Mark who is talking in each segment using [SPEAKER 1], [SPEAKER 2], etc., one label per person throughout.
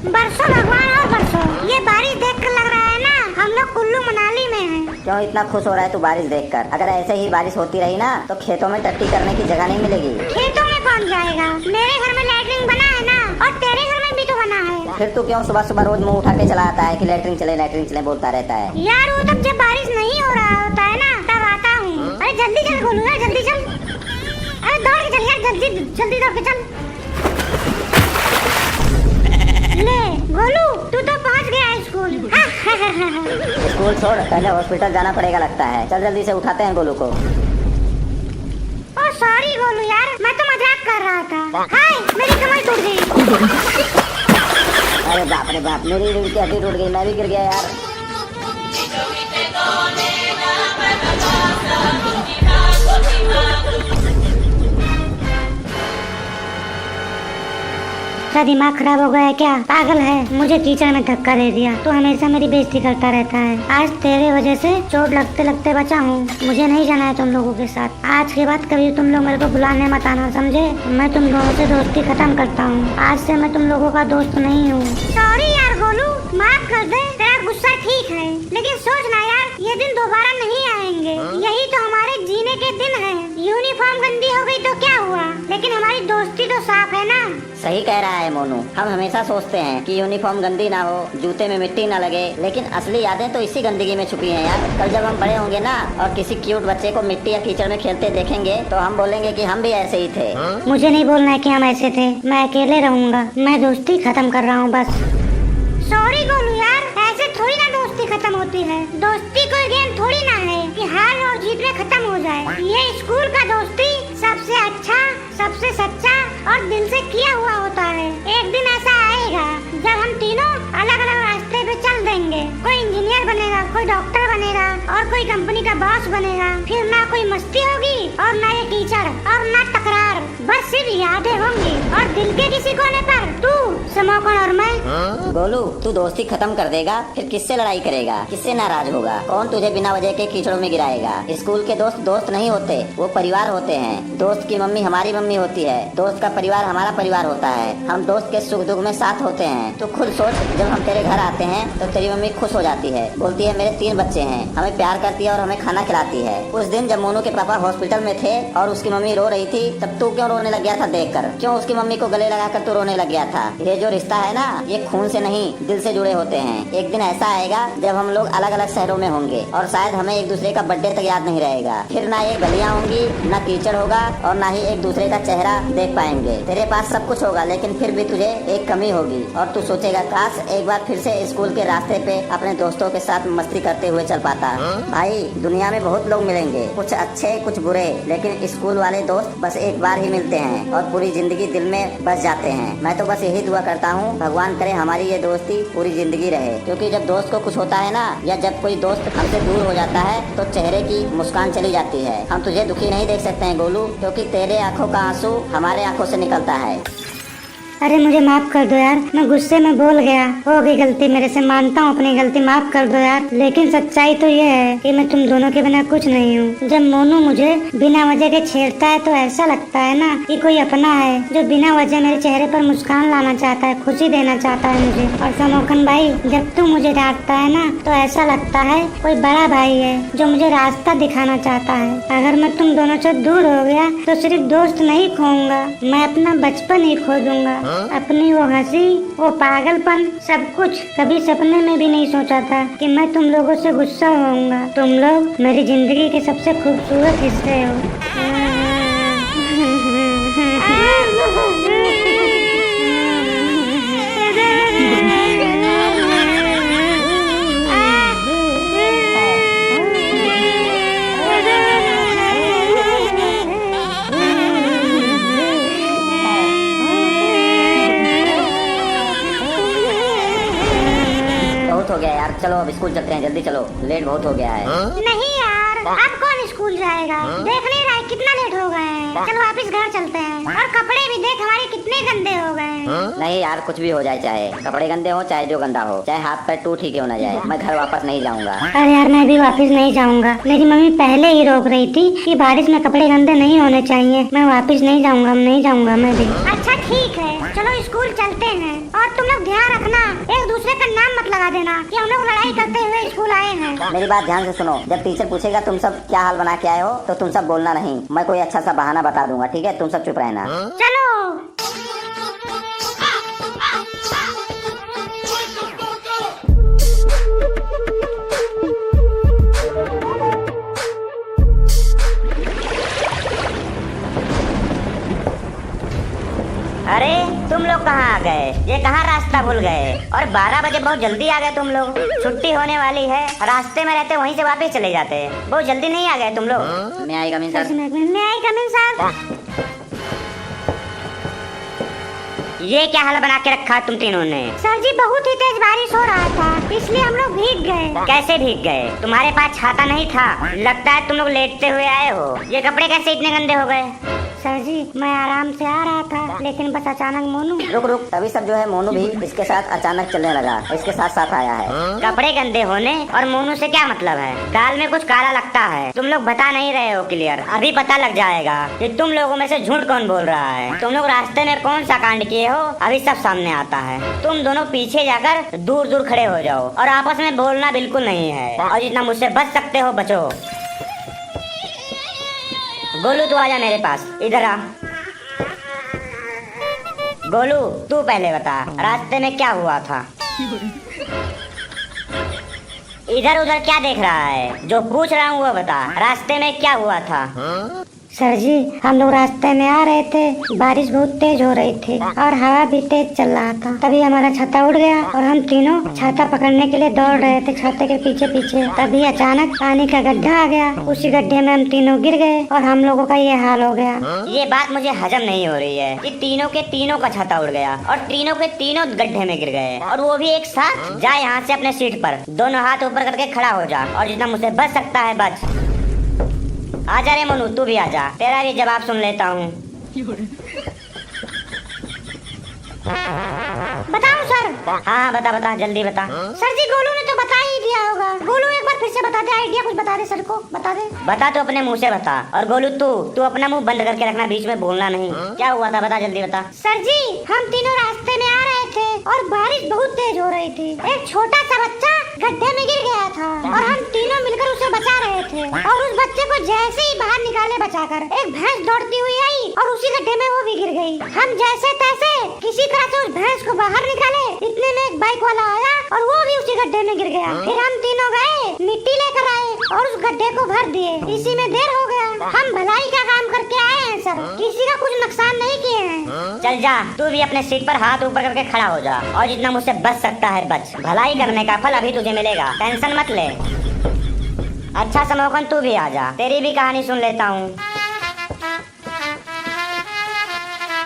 [SPEAKER 1] बरसों भगवान और बरसों। ये बारिश देखकर लग रहा है ना हम लोग कुल्लू मनाली में हैं।
[SPEAKER 2] क्यों इतना खुश हो रहा है तू बारिश देखकर? अगर ऐसे ही बारिश होती रही ना तो खेतों में टट्टी करने की जगह नहीं मिलेगी।
[SPEAKER 1] खेतों में कौन जाएगा? मेरे घर में लैट्रिन बना है ना, और तेरे घर में भी तो बना है।
[SPEAKER 2] फिर तू क्यों सुबह सुबह रोज मुंह उठा के चला आता है कि लैट्रिन चले बोलता रहता है?
[SPEAKER 1] यार वो तब जब बारिश नहीं हो रहा होता है ना तब आता हूँ। अरे जल्दी चल गोलू यार, जल्दी चल। अरे दौड़ के चल यार, जल्दी दौड़ के चल। ले गोलू तू तो पहुँच गया स्कूल।
[SPEAKER 2] स्कूल छोड़, पहले हॉस्पिटल जाना पड़ेगा लगता है। चल जल्दी से उठाते हैं गोलू को।
[SPEAKER 1] ओ सॉरी गोलू यार, मैं तो मजाक कर रहा था। हाय मेरी कमर टूट गई।
[SPEAKER 2] अरे बाप रे बाप, मेरी रीढ़ की हड्डी टूट गई, मैं भी गिर गया यार।
[SPEAKER 1] तेरा दिमाग खराब हो गया है क्या? पागल है, मुझे कीचड़ में धक्का दे दिया। तू हमेशा मेरी बेइज्जती करता रहता है। आज तेरे वजह से चोट लगते लगते बचा हूँ। मुझे नहीं जाना है तुम लोगों के साथ। आज के बाद कभी तुम लोग मेरे को बुलाने मत आना, समझे? मैं तुम दोनों से दोस्ती खत्म करता हूँ। आज से मैं तुम लोगों का दोस्त नहीं हूँ। सॉरी यार गोलू, माफ कर दे। तेरा गुस्सा ठीक है, लेकिन सोच ना यार, ये दिन दोबारा नहीं आएंगे। यही तो हमारे जीने के दिन है। यूनिफॉर्म गंदी हो गई तो क्या हुआ, लेकिन हमारी दोस्ती तो साफ है ना।
[SPEAKER 2] सही कह रहा है मोनू। हम हमेशा सोचते हैं कि यूनिफॉर्म गंदी ना हो, जूते में मिट्टी ना लगे, लेकिन असली यादें तो इसी गंदगी में छुपी हैं यार। कल जब हम बड़े होंगे ना और किसी क्यूट बच्चे को मिट्टी या कीचड़ में खेलते देखेंगे तो हम बोलेंगे कि हम भी ऐसे ही थे।
[SPEAKER 1] मुझे नहीं बोलना है कि हम ऐसे थे। मैं अकेले रहूंगा। मैं दोस्ती खत्म कर रहा हूँ बस। सॉरी गोलू यार, ऐसे थोड़ी ना दोस्ती खत्म होती है। दोस्ती कोई गेम थोड़ी ना है कि हार और जीत में खत्म हो जाए। ये स्कूल का दोस्ती सबसे अच्छा, सबसे सच्चा और दिल से किया हुआ होता है। एक दिन ऐसा आएगा जब हम तीनों अलग अलग रास्ते पे चल देंगे। कोई इंजीनियर बनेगा, कोई डॉक्टर बनेगा और कोई कंपनी का बॉस बनेगा। फिर ना कोई मस्ती होगी और ना ये कीचड़ और ना तकरार, बस सिर्फ यादें होंगी। और दिल के किसी कोने पर तू, समोकन और मैं।
[SPEAKER 2] गोलू तू दोस्ती खत्म कर देगा, फिर किससे लड़ाई करेगा? किससे नाराज होगा? कौन तुझे बिना वजह के कीचड़ों में गिराएगा? स्कूल के दोस्त दोस्त नहीं होते, वो परिवार होते हैं। दोस्त की मम्मी हमारी मम्मी होती है, दोस्त का परिवार हमारा परिवार होता है। हम दोस्त के सुख दुख में साथ होते हैं। तो खुद सोच, जब हम तेरे घर आते हैं तो तेरी मम्मी खुश हो जाती है, बोलती है मेरे 3 बच्चे हैं, हमें प्यार करती है और हमें खाना खिलाती है। उस दिन जब मोनू के पापा हॉस्पिटल में थे और उसकी मम्मी रो रही थी, तब तू क्यों रोने लग गया था देखकर? क्यों उसकी मम्मी को गले लगाकर तू रोने लग गया था? ये जो रिश्ता है ना, ये खून से नहीं दिल से जुड़े होते हैं। एक दिन ऐसा आएगा जब हम लोग अलग अलग शहरों में होंगे और शायद हमें एक दूसरे का बर्थडे तक याद नहीं रहेगा। फिर ना ये गलियां होंगी, ना कीचड़ होगा और ना ही एक दूसरे का चेहरा देख पाएंगे। तेरे पास सब कुछ होगा, लेकिन फिर भी तुझे एक कमी होगी और तू सोचेगा काश एक बार फिर से स्कूल के रास्ते पे अपने दोस्तों के साथ मस्ती करते हुए चल पाता। भाई दुनिया में बहुत लोग मिलेंगे, कुछ अच्छे कुछ बुरे, लेकिन स्कूल वाले दोस्त बस एक बार ही मिलते हैं और पूरी जिंदगी दिल में बस जाते हैं। मैं तो बस यही दुआ करता हूँ, भगवान करे हमारी ये दोस्ती पूरी जिंदगी रहे। क्योंकि जब दोस्त को कुछ होता है ना, या जब कोई दोस्त हमसे दूर हो जाता है तो चेहरे की मुस्कान चली जाती है। हम तुझे दुखी नहीं देख सकते हैं गोलू, क्योंकि तेरे आंखों का आंसू हमारे आंखों से निकलता है।
[SPEAKER 1] अरे मुझे माफ कर दो यार, मैं गुस्से में बोल गया। हो गई गलती मेरे से, मानता हूँ अपनी गलती, माफ कर दो यार। लेकिन सच्चाई तो ये है कि मैं तुम दोनों के बिना कुछ नहीं हूँ। जब मोनू मुझे बिना वजह के छेड़ता है तो ऐसा लगता है ना कि कोई अपना है जो बिना वजह मेरे चेहरे पर मुस्कान लाना चाहता है, खुशी देना चाहता है मुझे। और समोकन भाई, जब तू मुझे डांटता है ना तो ऐसा लगता है कोई बड़ा भाई है जो मुझे रास्ता दिखाना चाहता है। अगर मैं तुम दोनों से दूर हो गया तो सिर्फ दोस्त नहीं खोऊंगा, मैं अपना बचपन ही खो दूंगा। अपनी वो हंसी, वो पागलपन, सब कुछ। कभी सपने में भी नहीं सोचा था कि मैं तुम लोगों से गुस्सा होऊंगा। तुम लोग मेरी जिंदगी के सबसे खूबसूरत हिस्से हो।
[SPEAKER 2] बहुत हो गया यार, चलो अब स्कूल चलते हैं, जल्दी चलो, लेट बहुत हो गया है।
[SPEAKER 1] नहीं यार, अब कौन स्कूल जाएगा? देख नहीं रहा है कितना लेट हो गए हैं। चलो वापस घर चलते हैं। और कपड़े भी देख हमारे कितने गंदे हो गए हैं।
[SPEAKER 2] नहीं यार, कुछ भी हो जाए, चाहे कपड़े गंदे हो चाहे जो गंदा हो, चाहे हाथ पैर टूट ही क्यों ना जाए, मैं घर वापस नहीं जाऊंगा।
[SPEAKER 1] अरे यार मैं भी वापस नहीं जाऊंगा। मेरी मम्मी पहले ही रोक रही थी कि बारिश में कपड़े गंदे नहीं होने चाहिए। मैं वापस नहीं जाऊंगा, नहीं जाऊंगा मैं भी। अच्छा ठीक है। चलो स्कूल चलते हैं और तुम लोग ध्यान रखना, एक दूसरे का नाम मत लगा देना कि हम लोग लड़ाई करते हुए स्कूल आए हैं।
[SPEAKER 2] मेरी बात ध्यान से सुनो, जब टीचर पूछेगा तुम सब क्या हाल बना के आए हो तो तुम सब बोलना नहीं, मैं कोई अच्छा सा बहाना बता दूंगा, ठीक है? तुम सब चुप रहना।
[SPEAKER 1] चलो।
[SPEAKER 2] अरे तुम लोग कहाँ आ गए? ये कहाँ रास्ता भूल गए? और 12 बजे बहुत जल्दी आ गए तुम लोग। छुट्टी होने वाली है, रास्ते में रहते वहीं से वापस चले जाते। बहुत जल्दी नहीं आ गए तुम लोग। मैं आई कमिंग सर।
[SPEAKER 1] मैं आई कमिंग सर।
[SPEAKER 2] ये क्या हाल बना के रखा तुम तीनों ने?
[SPEAKER 1] सर जी बहुत ही तेज बारिश हो रहा था, इसलिए हम लोग भीग गए।
[SPEAKER 2] कैसे भीग गए? तुम्हारे पास छाता नहीं था, लगता है तुम लोग लेटते हुए आए हो। ये कपड़े कैसे इतने गंदे हो गए?
[SPEAKER 1] सर जी मैं आराम से आ रहा था, लेकिन बस अचानक मोनू।
[SPEAKER 2] रुक तभी सब जो है मोनू भी इसके साथ अचानक चलने लगा, इसके साथ साथ आया है। कपड़े गंदे होने और मोनू से क्या मतलब है? दाल में कुछ काला लगता है, तुम लोग बता नहीं रहे हो क्लियर। अभी पता लग जाएगा कि तुम लोगों में से झूठ कौन बोल रहा है। तुम लोग रास्ते में कौन सा कांड किए हो, अभी सब सामने आता है। तुम दोनों पीछे जाकर दूर दूर खड़े हो जाओ और आपस में बोलना बिल्कुल नहीं है, और जितना मुझसे बच सकते हो बचो। गोलू तू आजा मेरे पास, इधर आ। गोलू तू पहले बता, रास्ते में क्या हुआ था? इधर उधर क्या देख रहा है? जो पूछ रहा हूँ वो बता, रास्ते में क्या हुआ था?
[SPEAKER 1] सर जी हम लोग रास्ते में आ रहे थे, बारिश बहुत तेज हो रही थी और हवा भी तेज चल रहा था। तभी हमारा छाता उड़ गया और हम तीनों छाता पकड़ने के लिए दौड़ रहे थे छाते के पीछे पीछे। तभी अचानक पानी का गड्ढा आ गया, उसी गड्ढे में हम तीनों गिर गए और हम लोगों का ये हाल हो गया।
[SPEAKER 2] ये बात मुझे हजम नहीं हो रही है कि तीनों के तीनों का छाता उड़ गया और तीनों के तीनों गड्ढे में गिर गए, और वो भी एक साथ। जा यहाँ से अपने सीट पर दोनों हाथ ऊपर करके खड़ा हो जा, और जितना मुझसे बच सकता है बच। आजा रे मोनू तू भी आजा, तेरा भी जवाब सुन लेता हूँ।
[SPEAKER 1] बताओ सर।
[SPEAKER 2] हाँ बता जल्दी बता।
[SPEAKER 1] सर जी गोलू ने तो बता ही दिया होगा। गोलू एक बार फिर से बता दे, आइडिया कुछ बता दे सर को, बता दे।
[SPEAKER 2] बता तो अपने मुंह से बता। और गोलू तू अपना मुंह बंद करके रखना, बीच में बोलना नहीं। क्या हुआ था बता जल्दी बता।
[SPEAKER 1] सर जी हम तीनों रास्ते में आ रहे थे और बारिश बहुत तेज हो रही थी। एक छोटा सा बच्चा गड्ढे में गिर गया था और हम तीनों मिलकर उसे बचा रहे थे, और उस बच्चे को जैसे ही बाहर निकाले बचाकर, एक भैंस दौड़ती हुई आई और उसी गड्ढे में वो भी गिर गई। हम जैसे तैसे किसी तरह से उस भैंस को बाहर निकाले, इतने में एक बाइक वाला आया और वो भी उसी गड्ढे में गिर गया। फिर हम तीनों गए, मिट्टी लेकर आए और उस गड्ढे को भर दिए। इसी में देर हो गया। हम भलाई का काम करके आए हैं सर, किसी का कुछ नुकसान नहीं किए हैं।
[SPEAKER 2] चल जा, तू भी अपने सीट पर हाथ ऊपर करके खड़ा हो जा, और जितना मुझसे बच सकता है बच। भलाई करने का फल अभी तुझे मिलेगा, टेंशन मत ले। अच्छा समोकन तू भी आ जा, तेरी भी कहानी सुन लेता हूँ।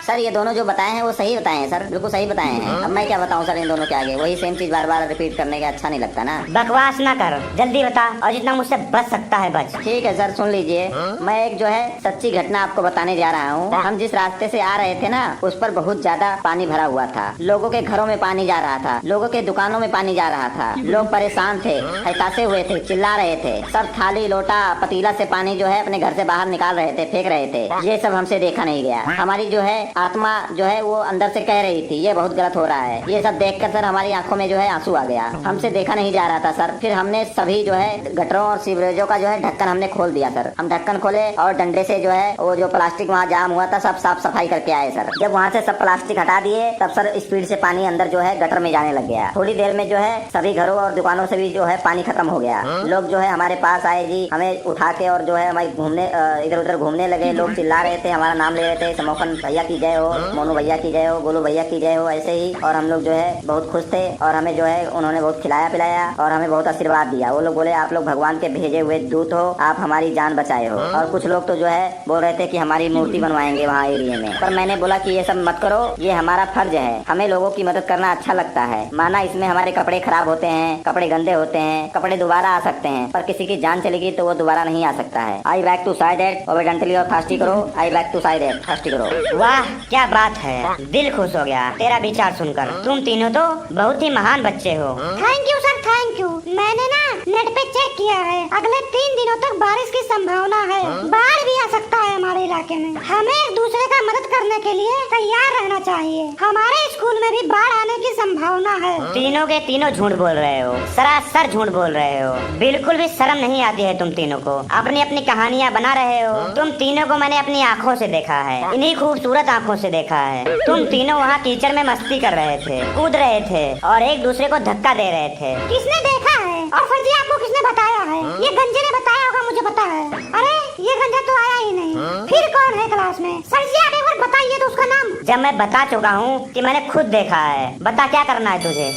[SPEAKER 2] सर ये दोनों जो बताए हैं वो सही बताए हैं सर, बिल्कुल सही बताए हैं। अब मैं क्या बताऊं सर इन दोनों के आगे, वही सेम चीज बार बार रिपीट करने का अच्छा नहीं लगता ना। बकवास ना कर, जल्दी बता, और जितना मुझसे बच सकता है बच। ठीक है सर सुन लीजिए, मैं एक जो है सच्ची घटना आपको बताने जा रहा हूँ। हम जिस रास्ते से आ रहे थे ना, उस पर बहुत ज्यादा पानी भरा हुआ था। लोगों के घरों में पानी जा रहा था, लोगों के दुकानों में पानी जा रहा था। लोग परेशान थे, हताशे हुए थे, चिल्ला रहे थे। सब थाली लोटा पतीला से पानी जो है अपने घर से बाहर निकाल रहे थे, फेंक रहे थे। ये सब हमसे देखा नहीं गया। हमारी जो है आत्मा जो है वो अंदर से कह रही थी ये बहुत गलत हो रहा है। ये सब देखकर सर हमारी आंखों में जो है आंसू आ गया, हमसे देखा नहीं जा रहा था सर। फिर हमने सभी जो है गटरों और सीवरेजों का जो है ढक्कन हमने खोल दिया सर। हम ढक्कन खोले और डंडे से जो है वो जो प्लास्टिक वहाँ जाम हुआ था सब साफ सफाई करके आए सर। जब वहाँ से सब प्लास्टिक हटा दिए तब सर स्पीड से पानी अंदर जो है गटर में जाने लग गया। थोड़ी देर में जो है सभी घरों और दुकानों से भी जो है पानी खत्म हो गया। लोग जो है हमारे पास आए जी, हमें उठा के और जो है हमारे घूमने इधर उधर घूमने लगे। लोग चिल्ला रहे थे, हमारा नाम ले रहे थे, समोकन भैया की जय हो, मोनू भैया की जय हो, गोलू भैया की जय हो, ऐसे ही। और हम लोग जो है बहुत खुश थे और हमें जो है उन्होंने बहुत खिलाया पिलाया और हमें बहुत आशीर्वाद दिया। वो लोग बोले आप लोग भगवान के भेजे हुए दूत हो, आप हमारी जान बचाए हो। और कुछ लोग तो जो है बोल रहे थे कि हमारी मूर्ति बनवाएंगे वहाँ एरिया में। पर मैंने बोला कि ये सब मत करो, ये हमारा फर्ज है, हमें लोगों की मदद करना अच्छा लगता है। माना इसमें हमारे कपड़े खराब होते हैं, कपड़े गंदे होते हैं, कपड़े दोबारा आ सकते हैं, पर किसी की जान चलेगी तो वो दोबारा नहीं आ सकता है। I back to side at obediently और फास्टी करो, I back to side at फास्टी करो। वाह
[SPEAKER 3] क्या बात है, दिल खुश हो गया तेरा विचार सुनकर। तुम तीनों तो बहुत ही महान बच्चे हो।
[SPEAKER 1] Thank you sir, thank you. मैंने ना नेट पे चेक किया है, अगले 3 दिनों तक बारिश की संभावना है, बाढ़ भी आ सकता है हमारे इलाके में। हमें एक दूसरे का मदद करने के लिए तैयार रहना चाहिए। हमारे स्कूल में भी बाढ़ आने की संभावना है।
[SPEAKER 3] तीनों के तीनों झूठ बोल रहे हो, सरासर झूठ बोल रहे हो। बिल्कुल भी शर्म नहीं आती है तुम तीनों को। अपनी अपनी कहानियाँ बना रहे हो। तुम तीनों को मैंने अपनी आँखों से देखा है, इन्हीं खूबसूरत आँखों से देखा है। तुम तीनों वहाँ कीचड़ में मस्ती कर रहे थे, कूद रहे थे और एक दूसरे को धक्का दे रहे थे।
[SPEAKER 1] किसने देखा है? और सर जी आपको किसने बताया है? ये गंजे ने बताया होगा, मुझे पता है। अरे ये गंजा तो आया ही नहीं। फिर कौन है क्लास में? सर जी आप एक बार बताइए तो उसका नाम।
[SPEAKER 3] जब मैं बता चुका हूँ कि मैंने खुद देखा है, बता क्या करना है तुझे।